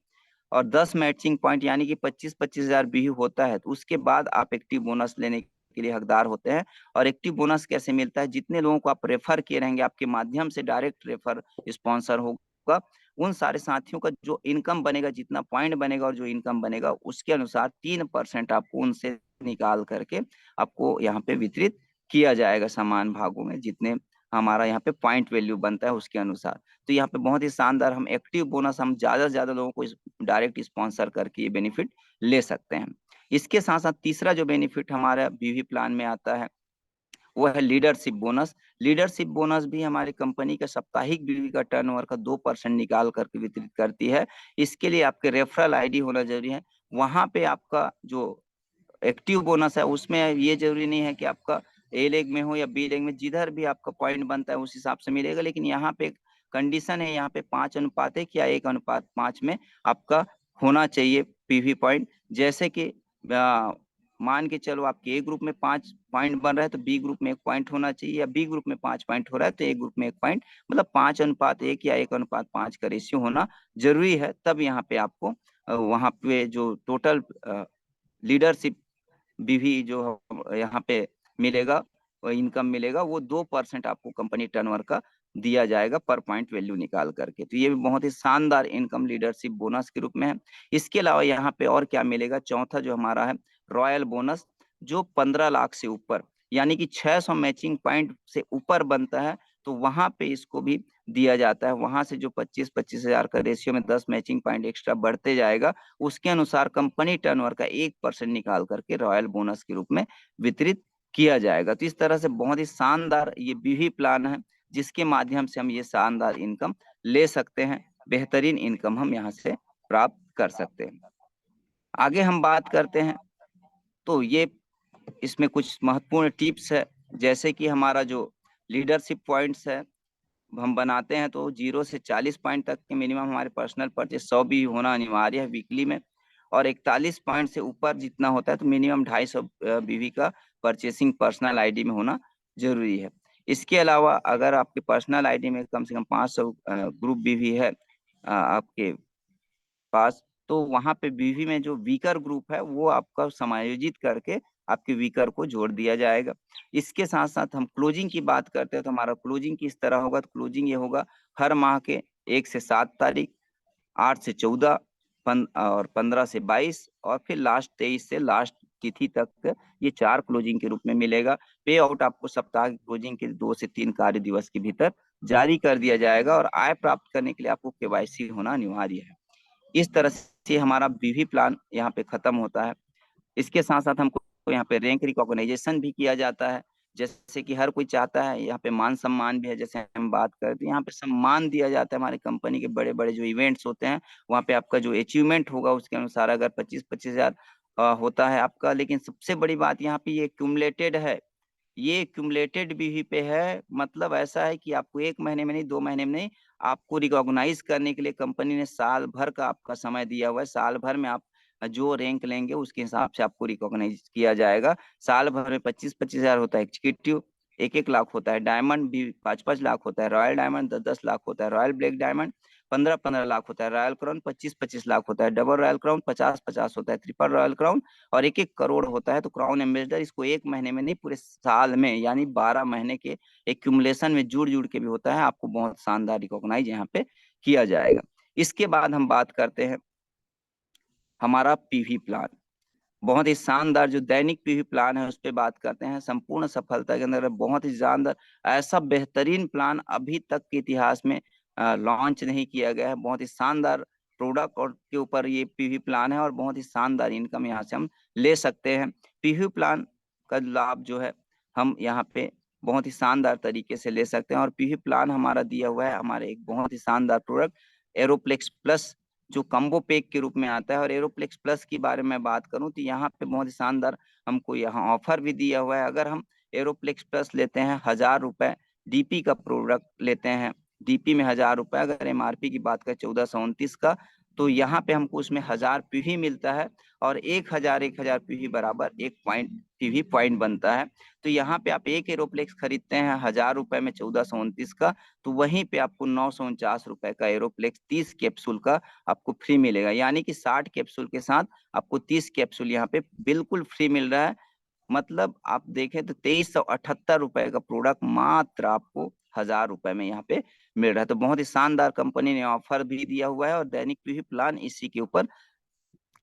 और 10 मैचिंग पॉइंट यानी कि 25-25 हजार बीयू होता है तो उसके बाद आप एक्टिव बोनस लेने के लिए हकदार होते हैं। और एक्टिव बोनस कैसे मिलता है, जितने लोगों को आप रेफर किए रहेंगे आपके माध्यम से डायरेक्ट रेफर स्पॉन्सर होगा, उन सारे साथियों का जो इनकम बनेगा, जितना पॉइंट बनेगा और जो इनकम बनेगा उसके अनुसार 3% आपको उनसे निकाल करके आपको यहाँ पे वितरित किया जाएगा समान भागों में, जितने हमारा यहाँ पे पॉइंट वैल्यू बनता है उसके अनुसार। तो यहाँ पे बहुत ही शानदार हम एक्टिव बोनस हम ज्यादा से ज्यादा लोगों को डायरेक्ट स्पॉन्सर करके ये बेनिफिट ले सकते हैं। इसके साथ साथ तीसरा जो बेनिफिट हमारा बीवी प्लान में आता है वो है लीडरशिप बोनस। लीडरशिप बोनस भी हमारी कंपनी का साप्ताहिक बीवी का टर्नओवर का 2% निकाल करके वितरित करती है। इसके लिए आपके रेफरल आईडी होना जरूरी है। वहां पे आपका जो एक्टिव बोनस है उसमें ये जरूरी नहीं है कि आपका ए लेग में हो या बी लेग में, जिधर भी आपका पॉइंट बनता है उस हिसाब से मिलेगा। लेकिन यहाँ पे कंडीशन है, यहाँ पे 5:1 या 1:5 में आपका होना चाहिए पीवी पॉइंट। जैसे कि मान के चलो आपके ए ग्रुप में 5 पॉइंट बन रहा है तो बी ग्रुप में 1 पॉइंट होना चाहिए, या बी ग्रुप में 5 पॉइंट हो रहा है तो ए ग्रुप में 1 पॉइंट, मतलब 5:1 या 1:5 का रेशियो होना जरूरी है। तब यहाँ पे आपको वहां पे जो टोटल लीडरशिप बीवी जो यहाँ पे मिलेगा इनकम मिलेगा वो 2% आपको कंपनी टर्नओवर का दिया जाएगा पर पॉइंट वैल्यू निकाल करके। तो ये भी बहुत ही शानदार इनकम लीडरशिप बोनस के रूप में है। इसके अलावा यहाँ पे और क्या मिलेगा, चौथा जो हमारा है रॉयल बोनस, जो 15 लाख से ऊपर यानी कि 600 मैचिंग पॉइंट से ऊपर बनता है तो वहां पे इसको भी दिया जाता है। वहां से जो 25-25 हजार का रेशियो में 10 मैचिंग पॉइंट एक्स्ट्रा बढ़ते जाएगा, उसके अनुसार कंपनी टर्नओवर का 1% निकाल करके रॉयल बोनस के रूप में वितरित किया जाएगा। तो इस तरह से बहुत ही शानदार ये बीवी प्लान है जिसके माध्यम से हम ये शानदार इनकम ले सकते हैं, बेहतरीन इनकम हम यहाँ से प्राप्त कर सकते हैं। आगे हम बात करते हैं तो ये इसमें कुछ महत्वपूर्ण टिप्स है, जैसे कि हमारा जो लीडरशिप पॉइंट्स है हम बनाते हैं तो 0 से 40 पॉइंट तक के मिनिमम हमारे पर्सनल परचेज 100 भी होना अनिवार्य है वीकली में, और 41 पॉइंट से ऊपर जितना होता है तो मिनिमम 250 बीवी का परचेसिंग पर्सनल आईडी में होना जरूरी है। इसके अलावा अगर आपके पर्सनल आईडी में कम से कम 500 ग्रुप बीवी है आपके पास, तो वहां पे बीवी में जो वीकर ग्रुप है वो आपका समायोजित करके आपके वीकर को जोड़ दिया जाएगा। इसके साथ साथ हम क्लोजिंग की बात करते हैं तो हमारा क्लोजिंग किस तरह होगा, तो क्लोजिंग ये होगा हर माह के 1 से 7 तारीख, 8 से 14 और 15 से 22 और फिर लास्ट 23 से लास्ट तिथि तक ये 4 क्लोजिंग के रूप में मिलेगा। पे आउट आपको सप्ताह की क्लोजिंग के 2 से 3 कार्य दिवस के भीतर जारी कर दिया जाएगा, और आय प्राप्त करने के लिए आपको केवाईसी होना अनिवार्य है। इस तरह से हमारा बीवी प्लान यहाँ पे खत्म होता है। इसके साथ साथ हमको यहाँ पे रैंक रिकॉग्नाइजेशन भी किया जाता है, जैसे कि हर कोई चाहता है, यहाँ पे मान सम्मान भी है। जैसे हम बात करते हैं, यहाँ पे सम्मान दिया जाता है हमारी कंपनी के बड़े बड़े जो इवेंट्स होते हैं, वहाँ पे आपका जो अचीवमेंट होगा उसके अनुसार अगर 25-25 हजार होता है आपका। लेकिन सबसे बड़ी बात यहाँ पे ये क्यूमुलेटेड है, ये क्यूमुलेटेड भी पे है। मतलब ऐसा है कि आपको 1 महीने में नहीं, 2 महीने में नहीं, आपको रिकॉग्नाइज करने के लिए कंपनी ने साल भर का आपका समय दिया हुआ है। साल भर में आप जो रैंक लेंगे उसके हिसाब से आपको रिकॉग्नाइज किया जाएगा। साल भर में 25-25 हजार होता है एग्जीक्यूटिव, 1-1 लाख होता है, डायमंड भी 5-5 लाख होता है, रॉयल डायमंड 10-10 लाख होता है, रॉयल ब्लैक डायमंड 15-15 लाख होता है, रॉयल क्राउन 25-25 लाख होता है, डबल रॉयल क्राउन 50-50 होता है, ट्रिपल रॉयल क्राउन और 1-1 करोड़ होता है। तो क्राउन एम्बेसडर इसको 1 महीने में नहीं, पूरे साल में यानी 12 महीने के एक्यूमुलेशन में जुड़ के भी होता है। आपको बहुत शानदार रिकॉग्नाइज यहाँ पे किया जाएगा। इसके बाद हम बात करते हैं हमारा पीवी प्लान। बहुत ही शानदार जो दैनिक पीवी प्लान है उस पे बात करते हैं। संपूर्ण सफलता के अंदर बहुत ही शानदार, ऐसा बेहतरीन प्लान अभी तक के इतिहास में लॉन्च नहीं किया गया है। बहुत ही शानदार प्रोडक्ट और के ऊपर ये पीवी प्लान है और बहुत ही शानदार इनकम यहाँ से हम ले सकते हैं। पीवी प्लान का लाभ जो है हम यहाँ पे बहुत ही शानदार तरीके से ले सकते हैं। और पीवी प्लान हमारा दिया हुआ है हमारे एक बहुत ही शानदार प्रोडक्ट एरोप्लेक्स प्लस, जो कम्बो पैक के रूप में आता है। और एरोप्लेक्स प्लस की बारे में बात करूं तो यहाँ पे बहुत ही शानदार हमको यहाँ ऑफर भी दिया हुआ है। अगर हम एरोप्लेक्स प्लस लेते हैं 1000 रुपए, डीपी का प्रोडक्ट लेते हैं, डीपी में 1000 रुपए, अगर एमआरपी की बात करें 1429 का, तो यहाँ पे हमको उसमें 1000 पीवी मिलता है और 1000 पीवी बराबर 1 पॉइंट पीवी पॉइंट बनता है। तो यहाँ पे आप एक एरोप्लेक्स खरीदते हैं 1000 रुपए में 1429 का, तो वहीं पे आपको 949 रुपए का एरोप्लेक्स 30 कैप्सूल का आपको फ्री मिलेगा। यानी कि 60 कैप्सूल के साथ आपको 30 कैप्सूल यहाँ पे बिल्कुल फ्री मिल रहा है। मतलब आप देखें तो 2378 रुपए का प्रोडक्ट मात्र आपको 1000 रुपए में यहाँ पे मिल रहा है। तो बहुत ही शानदार कंपनी ने ऑफर भी दिया हुआ है और दैनिक पीवी प्लान इसी के ऊपर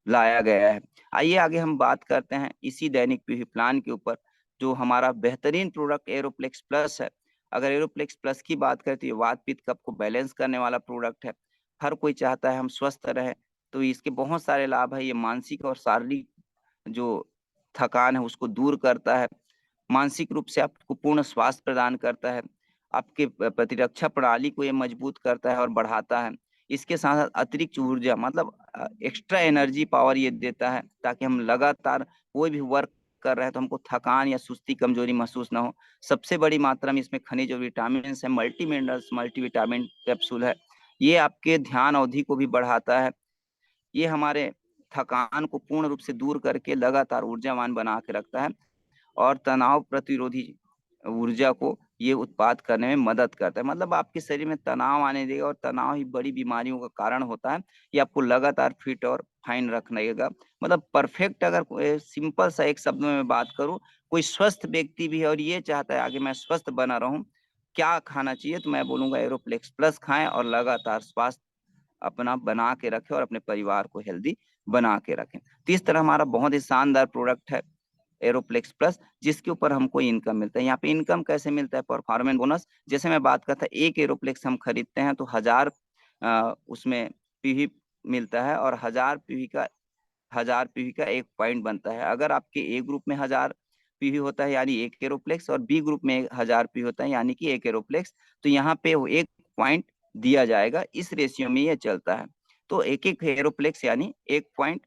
लाया गया है। आइए आगे हम बात करते हैं इसी दैनिक पीवी प्लान के ऊपर, जो हमारा बेहतरीन प्रोडक्ट एरोप्लेक्स प्लस है। अगर एरोप्लेक्स प्लस की बात करें तो ये वात पित्त कफ को बैलेंस करने वाला प्रोडक्ट है। हर कोई चाहता है हम स्वस्थ रहें, तो इसके बहुत सारे लाभ है। ये मानसिक और शारीरिक जो थकान है उसको दूर करता है, मानसिक रूप से आपको पूर्ण स्वास्थ्य प्रदान करता है, आपके प्रतिरक्षा प्रणाली को ये मजबूत करता है और बढ़ाता है। इसके साथ साथ अतिरिक्त ऊर्जा मतलब एक्स्ट्रा एनर्जी पावर ये देता है, ताकि हम लगातार कोई भी वर्क कर रहे हैं तो हमको थकान या सुस्ती कमजोरी महसूस ना हो। सबसे बड़ी मात्रा में इसमें खनिज और विटामिन है, मल्टी मिनरल्स मल्टीविटामिन कैप्सूल है। ये आपके ध्यान अवधि को भी बढ़ाता है। ये हमारे थकान को पूर्ण रूप से दूर करके लगातार ऊर्जावान बना के रखता है और तनाव प्रतिरोधी ऊर्जा को ये उत्पाद करने में मदद करता है। मतलब आपके शरीर में तनाव आने देगा और तनाव ही बड़ी बीमारियों का कारण होता है। ये आपको लगातार फिट और फाइन रखनेगा। मतलब परफेक्ट, अगर सिंपल सा एक शब्द में मैं बात करूं, कोई स्वस्थ व्यक्ति भी है और ये चाहता है आगे मैं स्वस्थ बना रहूं, क्या खाना चाहिए, तो मैं बोलूंगा एरोप्लेक्स प्लस खाएं और लगातार स्वास्थ्य अपना बना के रखें और अपने परिवार को हेल्दी बना के रखें। तो इस तरह हमारा बहुत ही शानदार प्रोडक्ट है एरोप्लेक्स प्लस, जिसके ऊपर हमको इनकम मिलता है। यहाँ पे इनकम कैसे मिलता है, परफॉर्मेंस बोनस। जैसे मैं बात करता एक एरोप्लेक्स हम खरीदते हैं तो 1000 उसमें पीवी मिलता है और 1000 पीवी का 1 पॉइंट बनता है। अगर आपके ए ग्रुप में 1000 पीवी होता है यानी 1 एरोप्लेक्स और बी ग्रुप में 1000 पीवी होता है यानी कि 1 एरोप्लेक्स, तो यहाँ पे वो 1 पॉइंट दिया जाएगा। इस रेशियो में ये चलता है। तो एक एक एरोप्लेक्स यानी 1 पॉइंट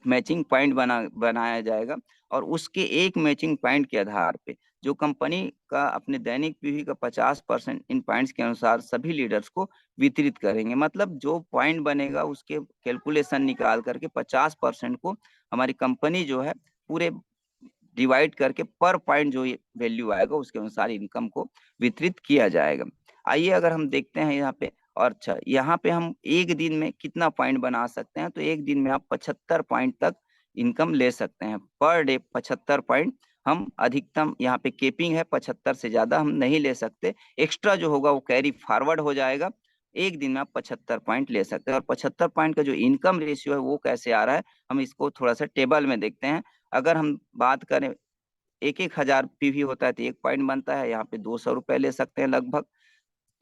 मैचिंग पॉइंट बनाया जाएगा और उसके एक मैचिंग पॉइंट के आधार पे जो कंपनी का अपने दैनिक पीवी का 50% इन पॉइंट्स के अनुसार सभी लीडर्स को वितरित करेंगे। मतलब जो पॉइंट बनेगा उसके कैलकुलेशन निकाल करके 50% को हमारी कंपनी जो है पूरे डिवाइड करके पर पॉइंट जो वैल्यू आएगा उसके अनुसार इनकम को वितरित किया जाएगा। आइए अगर हम देखते हैं यहाँ पे, और अच्छा यहाँ पे हम एक दिन में कितना पॉइंट बना सकते हैं, तो एक दिन में आप 75 पॉइंट तक इनकम ले सकते हैं। पर डे 75 पॉइंट हम अधिकतम, यहाँ पे केपिंग है 75 से ज्यादा हम नहीं ले सकते। एक्स्ट्रा जो होगा वो कैरी फॉरवर्ड हो जाएगा। एक दिन में आप 75 पॉइंट ले सकते हैं। और 75 पॉइंट का जो इनकम रेशियो है वो कैसे आ रहा है, हम इसको थोड़ा सा टेबल में देखते हैं। अगर हम बात करें 1-1 हजार पीवी होता है तो 1 पॉइंट बनता है, यहाँ पे 200 रुपए ले सकते हैं लगभग।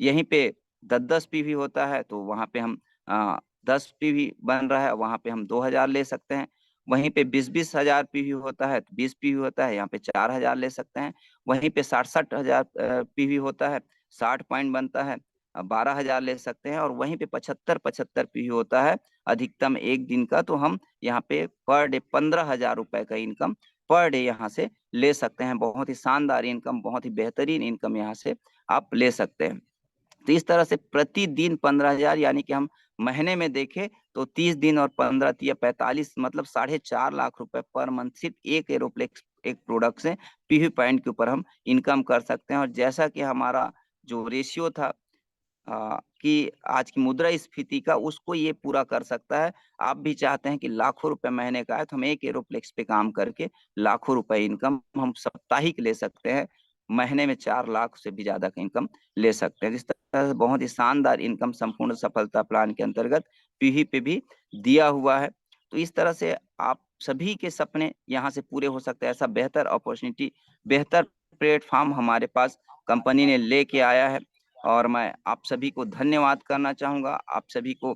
यहीं पे 10-10 पीवी होता है तो वहां पे हम 10 पीवी बन रहा है, वहां पे हम 2000 ले सकते हैं। वहीं पे 20-20 हजार पीवी होता है तो 20 पीवी होता है, यहाँ पे 4000 ले सकते हैं। वहीं पे 60-60 हजार पीवी होता है, 60 पॉइंट बनता है, 12,000 ले सकते हैं। और वहीं पे 75-75 पीवी होता है अधिकतम एक दिन का, तो हम यहाँ पे पर डे 15,000 रुपए का इनकम पर डे यहाँ से ले सकते हैं। बहुत ही शानदार इनकम, बहुत ही बेहतरीन इनकम यहाँ से आप ले सकते हैं। तो इस तरह से प्रतिदिन 15,000, यानी कि हम महीने में देखें तो 30 दिन और 15 या 45, मतलब 4.5 लाख रुपए पर मंथ सिर्फ एक एरोप्लेक्स एक प्रोडक्ट से पीवी पॉइंट के ऊपर हम इनकम कर सकते हैं। और जैसा कि हमारा जो रेशियो था कि आज की मुद्रास्फीति का, उसको ये पूरा कर सकता है। आप भी चाहते हैं कि लाखों रुपए महीने का है तो हम एक एरोप्लेक्स पे काम करके लाखों रुपए इनकम हम साप्ताहिक ले सकते हैं, महीने में 4 लाख से भी ज्यादा का इनकम ले सकते हैं। इस तरह से बहुत ही शानदार इनकम संपूर्ण सफलता प्लान के अंतर्गत पीवी पे भी दिया हुआ है। तो इस तरह से आप सभी के सपने यहाँ से पूरे हो सकते हैं। ऐसा बेहतर अपॉर्चुनिटी, बेहतर प्लेटफॉर्म हमारे पास कंपनी ने लेके आया है और मैं आप सभी को धन्यवाद करना चाहूंगा। आप सभी को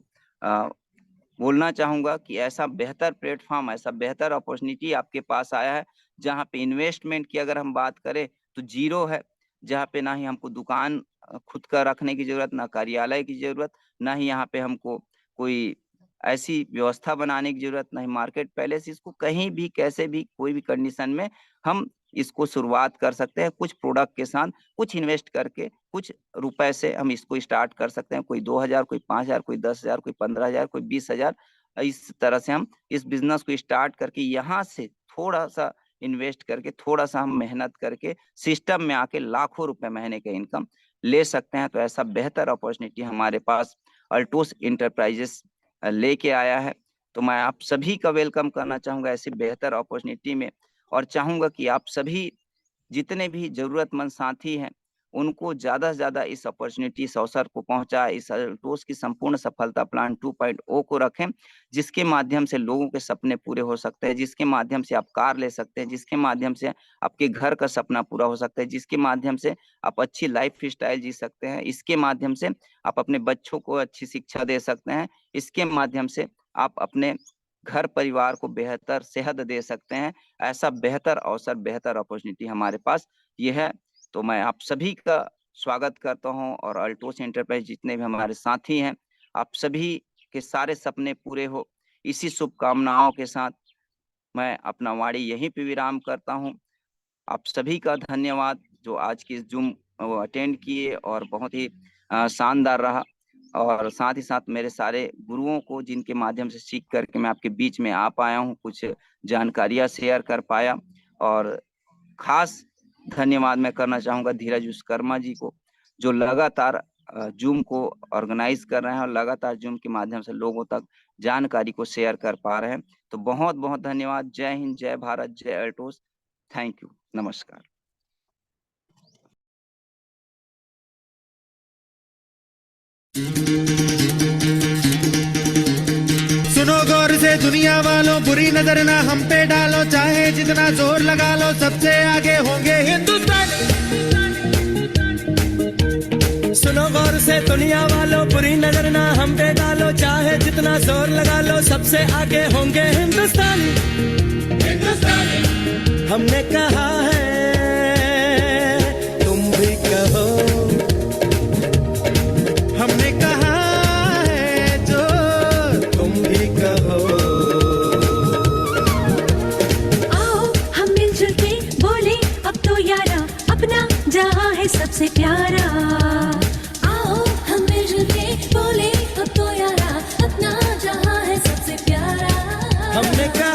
बोलना चाहूंगा कि ऐसा बेहतर प्लेटफॉर्म, ऐसा बेहतर अपॉर्चुनिटी आपके पास आया है, जहां पे इन्वेस्टमेंट की अगर हम बात करें तो जीरो है, जहाँ पे ना ही हमको दुकान खुद का रखने की जरूरत, ना कार्यालय की जरूरत, ना ही यहाँ पे हमको कोई ऐसी व्यवस्था बनाने की जरूरत, ना ही मार्केट पैलेस। इसको कहीं भी, कैसे भी, कोई भी कंडीशन में हम इसको शुरुआत कर सकते हैं। कुछ प्रोडक्ट के साथ कुछ इन्वेस्ट करके कुछ रुपए से हम इसको स्टार्ट कर सकते हैं। कोई 2,000, कोई 5,000, कोई 10,000, कोई 15,000, कोई 20,000। इस तरह से हम इस बिजनेस को स्टार्ट करके यहाँ से थोड़ा सा इन्वेस्ट करके, थोड़ा सा हम मेहनत करके सिस्टम में आके लाखों रुपए महीने का इनकम ले सकते हैं। तो ऐसा बेहतर अपॉर्चुनिटी हमारे पास अल्टोस इंटरप्राइजेस लेके आया है। तो मैं आप सभी का वेलकम करना चाहूंगा ऐसी बेहतर अपॉर्चुनिटी में, और चाहूंगा कि आप सभी जितने भी जरूरतमंद साथी हैं उनको ज्यादा से ज्यादा इस अपॉर्चुनिटी, इस अवसर को पहुंचाए, इस अल्टोस की संपूर्ण सफलता प्लान 2.0 को रखें, जिसके माध्यम से लोगों के सपने पूरे हो सकते हैं, जिसके माध्यम से आप कार ले सकते हैं, जिसके माध्यम से आपके घर का सपना पूरा हो सकता है, जिसके माध्यम से आप अच्छी लाइफ स्टाइल जी सकते हैं, इसके माध्यम से आप अपने बच्चों को अच्छी शिक्षा दे सकते हैं, इसके माध्यम से आप अपने घर परिवार को बेहतर सेहत दे सकते हैं। ऐसा बेहतर अवसर, बेहतर अपॉर्चुनिटी हमारे पास ये है। तो मैं आप सभी का स्वागत करता हूं, और अल्टोस एंटरप्राइज जितने भी हमारे साथी हैं, आप सभी के सारे सपने पूरे हो, इसी शुभकामनाओं के साथ मैं अपना वाणी यहीं पे विराम करता हूं। आप सभी का धन्यवाद जो आज की जूम अटेंड किए, और बहुत ही शानदार रहा। और साथ ही साथ मेरे सारे गुरुओं को, जिनके माध्यम से सीख करके मैं आपके बीच में आ पाया हूँ, कुछ जानकारियां शेयर कर पाया। और खास धन्यवाद मैं करना चाहूंगा धीरज विश्वकर्मा जी को, जो लगातार जूम को ऑर्गेनाइज कर रहे हैं और लगातार जूम के माध्यम से लोगों तक जानकारी को शेयर कर पा रहे हैं। तो बहुत बहुत धन्यवाद। जय हिंद, जय भारत, जय अल्टोस। थैंक यू, नमस्कार। सुनो गौर से दुनिया वालों, बुरी नजर ना हम पे डालो, चाहे जितना जोर लगा लो, सबसे आगे होंगे हिंदुस्तानी। सुनो गौर से दुनिया वालों, बुरी नजर ना हम पे डालो, चाहे जितना जोर लगा लो, सबसे आगे होंगे हिंदुस्तानी। हमने कहा है, तुम भी कहो, हमने कहा है जो तुम भी कहो। आओ हम मिलजुल के बोले अब तो यारा, अपना जहां है सबसे प्यारा। आओ हम मिलजुल के बोले अब तो यारा, अपना जहां है सबसे प्यारा। हमने कहा